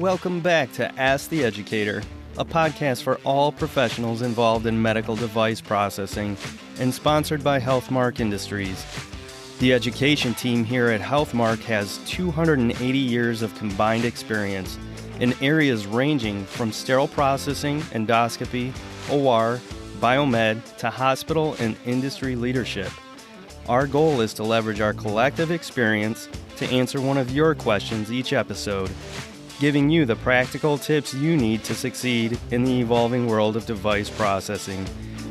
Welcome back to Ask the Educator, a podcast for all professionals involved in medical device processing and sponsored by Healthmark Industries. The education team here at Healthmark has 280 years of combined experience in areas ranging from sterile processing, endoscopy, OR, biomed, to hospital and industry leadership. Our goal is to leverage our collective experience to answer one of your questions each episode, giving you the practical tips you need to succeed in the evolving world of device processing.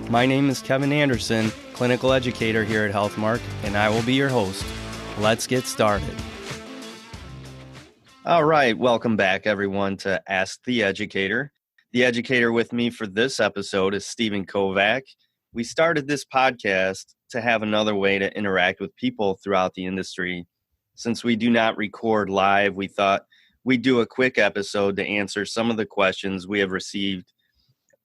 My name is Kevin Anderson, clinical educator here at Healthmark, and I will be your host. Let's get started. All right, welcome back, everyone, to Ask the Educator. The educator with me for this episode is Stephen Kovach. We started this podcast to have another way to interact with people throughout the industry. Since we do not record live, we thought we'd do a quick episode to answer some of the questions we have received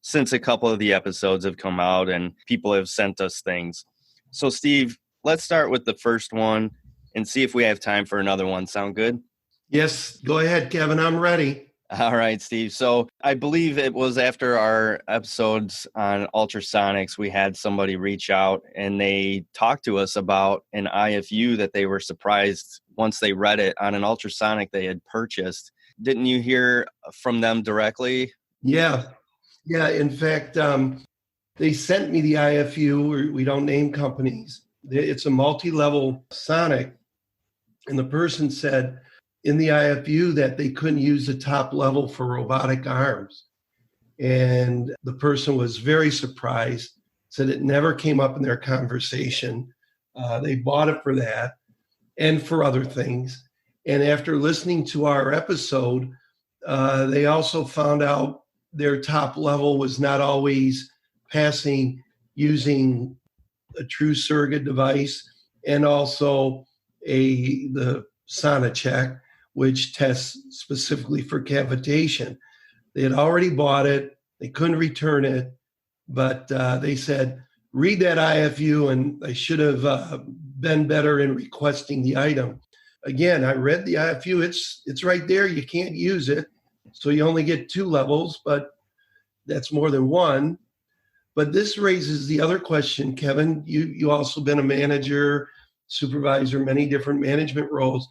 since a couple of the episodes have come out and people have sent us things. So, Steve, let's start with the first one and see if we have time for another one. Sound good? Yes, go ahead, Kevin. I'm ready. All right, Steve. So I believe it was after our episodes on ultrasonics, we had somebody reach out and they talked to us about an IFU that they were surprised once they read it on an ultrasonic they had purchased. Didn't you hear from them directly? Yeah. In fact, they sent me the IFU. We don't name companies. It's a multi-level sonic. And the person said in the IFU that they couldn't use the top level for robotic arms. And the person was very surprised, said it never came up in their conversation. They bought it for that and for other things. And after listening to our episode, they also found out their top level was not always passing using a true surrogate device and also the SonaCheck, which tests specifically for cavitation. They had already bought it. They couldn't return it, but they said, read that IFU, and I should have been better in requesting the item. Again, I read the IFU. It's right there. You can't use it. So you only get 2 levels, but that's more than one. But this raises the other question, Kevin. You also been a manager, supervisor, many different management roles.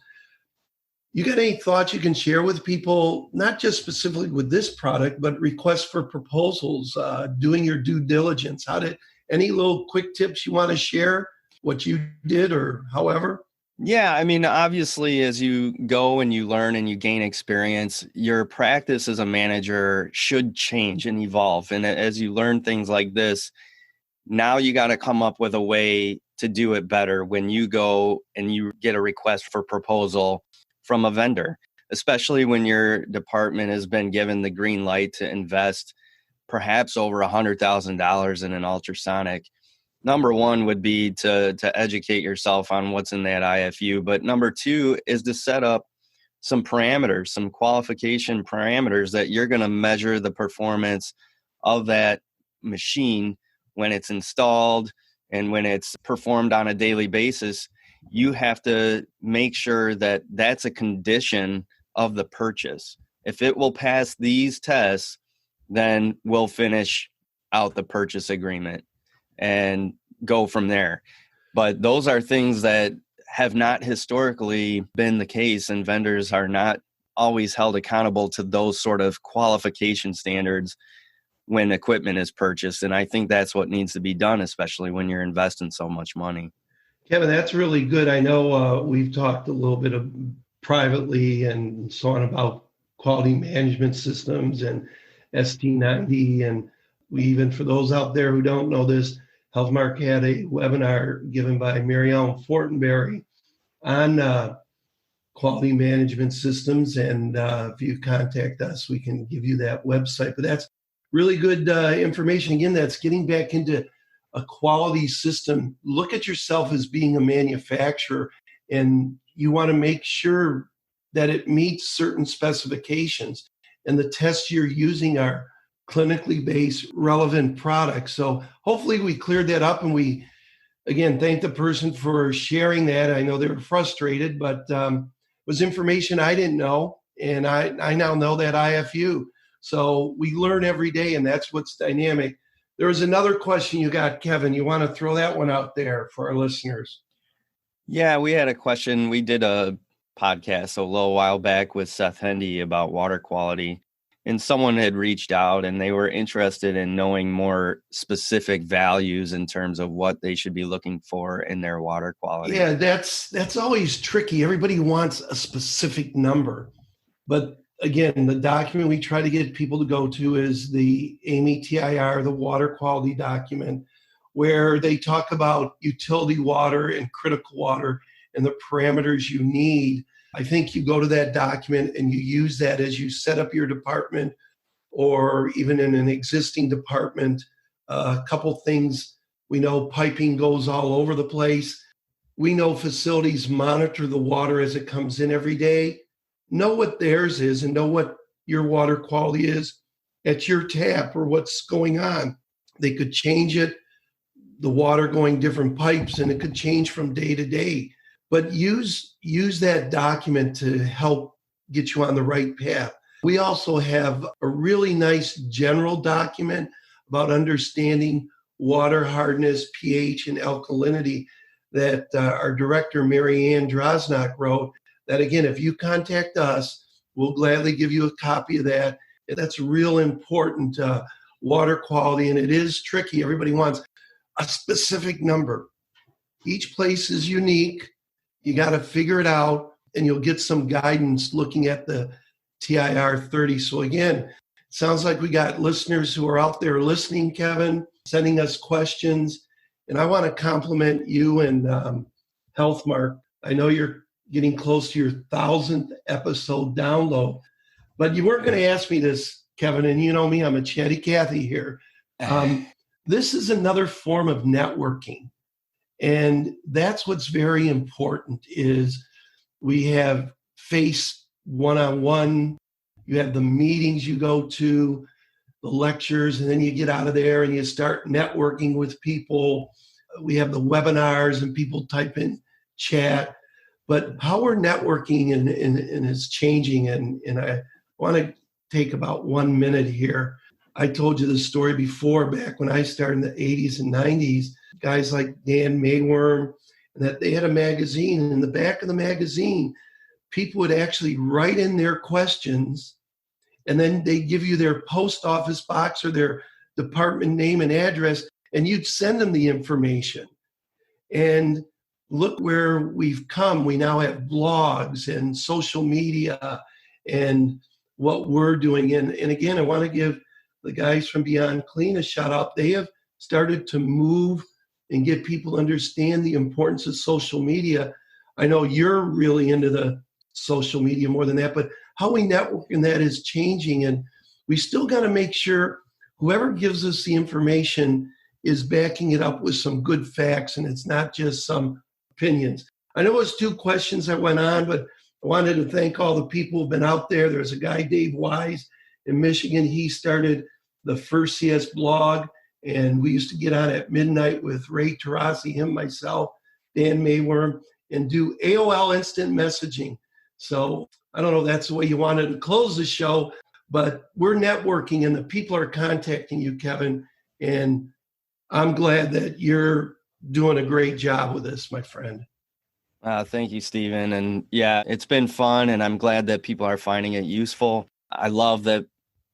You got any thoughts you can share with people, not just specifically with this product, but requests for proposals, doing your due diligence? Any little quick tips you want to share, what you did or however? Yeah, I mean, obviously, as you go and you learn and you gain experience, your practice as a manager should change and evolve. And as you learn things like this, now you got to come up with a way to do it better when you go and you get a request for proposal from a vendor, especially when your department has been given the green light to invest perhaps over $100,000 in an ultrasonic. Number one would be to educate yourself on what's in that IFU. But number two is to set up some parameters, some qualification parameters that you're going to measure the performance of that machine when it's installed and when it's performed on a daily basis. You have to make sure that that's a condition of the purchase. If it will pass these tests, then we'll finish out the purchase agreement and go from there. But those are things that have not historically been the case, and vendors are not always held accountable to those sort of qualification standards when equipment is purchased. And I think that's what needs to be done, especially when you're investing so much money. Kevin, that's really good. I know we've talked a little bit privately and so on about quality management systems and ST90. And we even, for those out there who don't know this, Healthmark had a webinar given by Mary Ellen Fortenberry on quality management systems. And if you contact us, we can give you that website. But that's really good information. Again, that's getting back into a quality system. Look at yourself as being a manufacturer, and you want to make sure that it meets certain specifications. And the tests you're using are clinically based, relevant products. So hopefully we cleared that up, and we, again, thank the person for sharing that. I know they were frustrated, but it was information I didn't know. And I now know that IFU. So we learn every day, and that's what's dynamic. There was another question you got, Kevin. You want to throw that one out there for our listeners? Yeah, we had a question. We did a podcast a little while back with Seth Hendy about water quality, and someone had reached out and they were interested in knowing more specific values in terms of what they should be looking for in their water quality. Yeah, that's always tricky. Everybody wants a specific number. But again, the document we try to get people to go to is the AMI TIR, the water quality document, where they talk about utility water and critical water and the parameters you need. I think you go to that document and you use that as you set up your department or even in an existing department. A couple things we know: piping goes all over the place. We know facilities monitor the water as it comes in every day. Know what theirs is and know what your water quality is at your tap or what's going on. They could change it, the water going different pipes, and it could change from day to day. But use that document to help get you on the right path. We also have a really nice general document about understanding water hardness, pH, and alkalinity that our director, Mary Ann Drosnock, wrote. That, again, if you contact us, we'll gladly give you a copy of that. That's real important water quality, and it is tricky. Everybody wants a specific number. Each place is unique. You got to figure it out, and you'll get some guidance looking at the TIR 30. So again, it sounds like we got listeners who are out there listening, Kevin, sending us questions. And I want to compliment you and HealthMark. I know you're getting close to your 1,000th episode download, but you weren't going to ask me this, Kevin, and you know me, I'm a chatty Cathy here. This is another form of networking. And that's what's very important is we have face one-on-one, you have the meetings you go to, the lectures, and then you get out of there and you start networking with people. We have the webinars and people type in chat. But how we're networking and is changing, and I want to take about 1 minute here. I told you the story before, back when I started in the 80s and 90s, guys like Dan Mayworm, and that they had a magazine, and in the back of the magazine, people would actually write in their questions, and then they give you their post office box or their department name and address, and you'd send them the information. And look where we've come. We now have blogs and social media and what we're doing. And again, I want to give the guys from Beyond Clean a shout out. They have started to move and get people to understand the importance of social media. I know you're really into the social media more than that, but how we network in that is changing. And we still got to make sure whoever gives us the information is backing it up with some good facts, and it's not just some opinions. I know it was 2 questions that went on, but I wanted to thank all the people who've been out there. There's a guy, Dave Wise, in Michigan. He started the First CS blog, and we used to get on at midnight with Ray Tarasi, him, myself, Dan Mayworm, and do AOL instant messaging. So I don't know if that's the way you wanted to close the show, but we're networking and the people are contacting you, Kevin, and I'm glad that you're doing a great job with this, my friend. Thank you, Stephen. And yeah, it's been fun, and I'm glad that people are finding it useful. I love that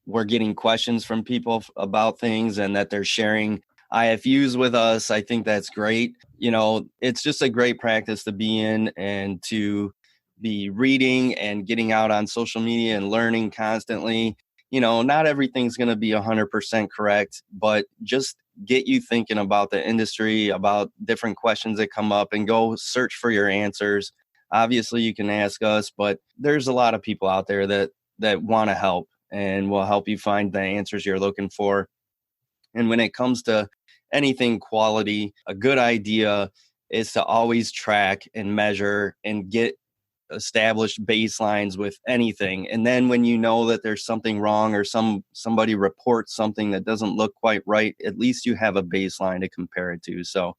we're getting questions from people about things and that they're sharing IFUs with us. I think that's great. You know, it's just a great practice to be in and to be reading and getting out on social media and learning constantly. You know, not everything's going to be 100% correct, but just get you thinking about the industry, about different questions that come up, and go search for your answers. Obviously, you can ask us, but there's a lot of people out there that want to help and will help you find the answers you're looking for. And when it comes to anything quality, a good idea is to always track and measure and get established baselines with anything. And then when you know that there's something wrong or somebody reports something that doesn't look quite right, at least you have a baseline to compare it to. So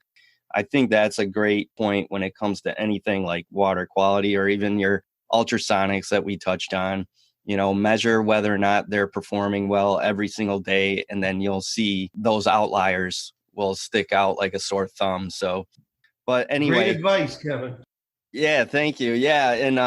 I think that's a great point when it comes to anything like water quality or even your ultrasonics that we touched on. Measure whether or not they're performing well every single day, and then you'll see those outliers will stick out like a sore thumb. So, but anyway. Great advice, Kevin. Yeah, thank you. Yeah, and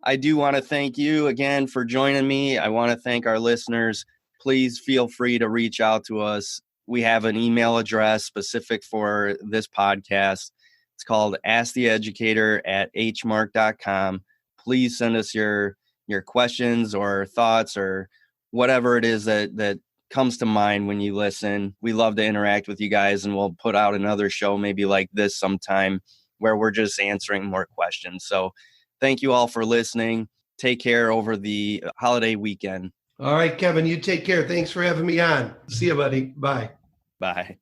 I do want to thank you again for joining me. I want to thank our listeners. Please feel free to reach out to us. We have an email address specific for this podcast. It's called asktheeducator@hmark.com. Please send us your questions or thoughts or whatever it is that comes to mind when you listen. We love to interact with you guys, and we'll put out another show maybe like this sometime where we're just answering more questions. So thank you all for listening. Take care over the holiday weekend. All right, Kevin, you take care. Thanks for having me on. See you, buddy. Bye. Bye.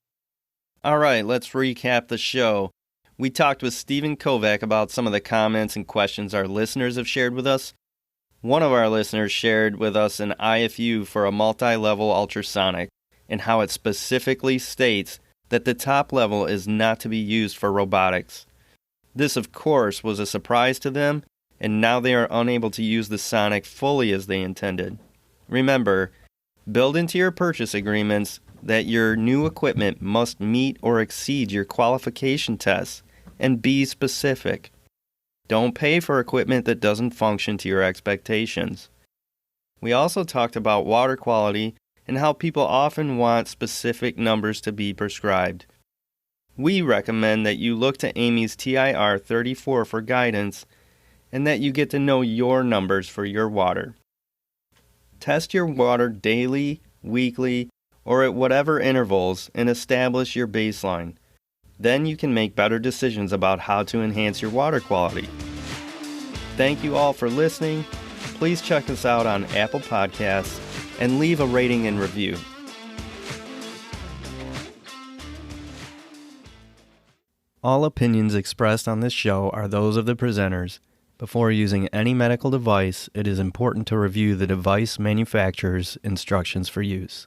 All right, let's recap the show. We talked with Stephen Kovach about some of the comments and questions our listeners have shared with us. One of our listeners shared with us an IFU for a multi-level ultrasonic and how it specifically states that the top level is not to be used for robotics. This, of course, was a surprise to them, and now they are unable to use the Sonic fully as they intended. Remember, build into your purchase agreements that your new equipment must meet or exceed your qualification tests, and be specific. Don't pay for equipment that doesn't function to your expectations. We also talked about water quality and how people often want specific numbers to be prescribed. We recommend that you look to Amy's TIR 34 for guidance and that you get to know your numbers for your water. Test your water daily, weekly, or at whatever intervals and establish your baseline. Then you can make better decisions about how to enhance your water quality. Thank you all for listening. Please check us out on Apple Podcasts and leave a rating and review. All opinions expressed on this show are those of the presenters. Before using any medical device, it is important to review the device manufacturer's instructions for use.